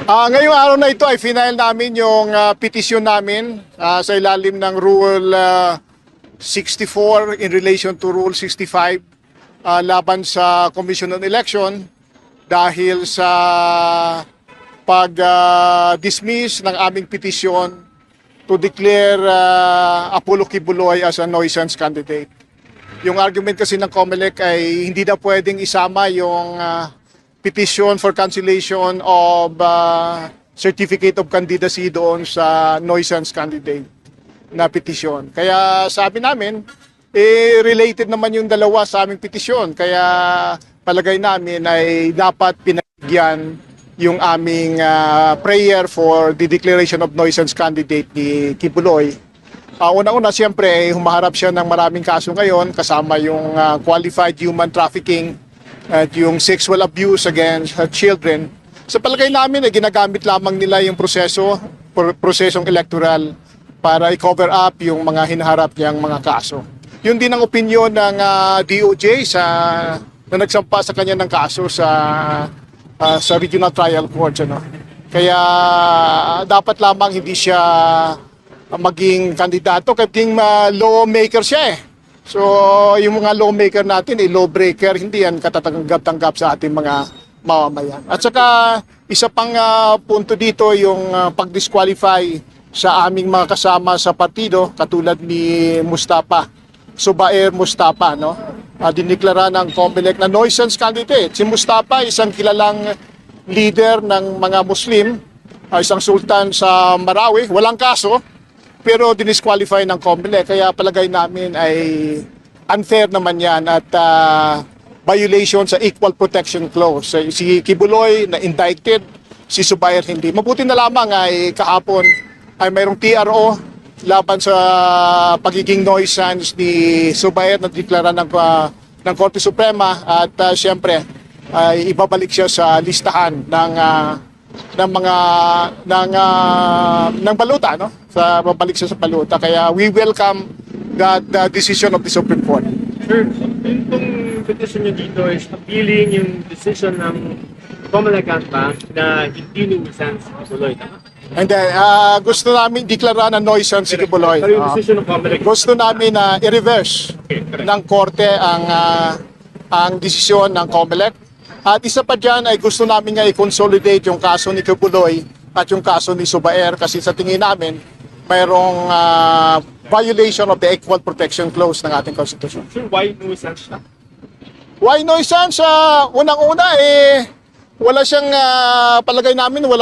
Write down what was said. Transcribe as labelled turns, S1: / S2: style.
S1: Ngayong araw na ito ay final namin yung petisyon namin sa ilalim ng Rule 64 in relation to Rule 65 laban sa Commission on Election dahil sa pag-dismiss ng aming petisyon to declare Apollo Kibuloy as a nuisance candidate. Yung argument kasi ng COMELEC ay hindi na pwedeng isama yung petition for cancellation of certificate of candidacy doon sa nuisance candidate na petition. Kaya sabi namin, related naman yung dalawa sa aming petition. Kaya palagay namin ay dapat pinagyan yung aming prayer for the declaration of nuisance candidate ni Kibuloy. Una-una, siyempre, humaharap siya ng maraming kaso ngayon, kasama yung qualified human trafficking at yung sexual abuse against children. Sa palagay namin, ginagamit lamang nila yung prosesong electoral para i-cover up yung mga hinaharap niyang mga kaso. Yun din ang opinion ng DOJ na nagsampa sa kanya ng kaso sa Regional Trial Court. Kaya dapat lamang hindi siya maging kandidato, kasi lawmaker siya eh. So, yung mga lawmaker natin, lawbreaker, hindi yan katatanggap-tanggap sa ating mga mamamayan. At saka, isa pang punto dito, yung pag-disqualify sa aming mga kasama sa partido, katulad ni Zubair Mustafa, no? Diniklara ng COMELEC na nuisance candidate. Si Mustafa, isang kilalang leader ng mga Muslim, isang sultan sa Marawi, walang kaso, pero dinisqualify ng COMELEC. Kaya palagay namin ay unfair naman yan at violation sa Equal Protection Clause. Si Kibuloy na indicted, si Zubair hindi. Mabuti na lamang ay kahapon ay mayroong TRO laban sa pagiging nuisance ni Zubair na deklara ng Korte Suprema at siyempre ay ibabalik siya sa listahan ng baluta, no? Babalik siya sa baluta. Kaya we welcome that decision of the Supreme Court.
S2: Sir, yung petition nyo dito is appealing yung decision ng COMELEC na hindi nuisance si Kibuloy, tama?
S1: And then, gusto namin deklara na nuisance si Kibuloy.
S2: Pero yung decision ng COMELEC,
S1: Gusto namin na i-reverse ng korte ang desisyon ng COMELEC. At isa pa dyan ay gusto namin nga i-consolidate yung kaso ni Kibuloy at yung kaso ni Zubair kasi sa tingin namin mayroong violation of the Equal Protection Clause ng ating Constitution.
S2: sir, why nuisance siya?
S1: Why nuisance? Unang-una, wala siyang palagay namin, wala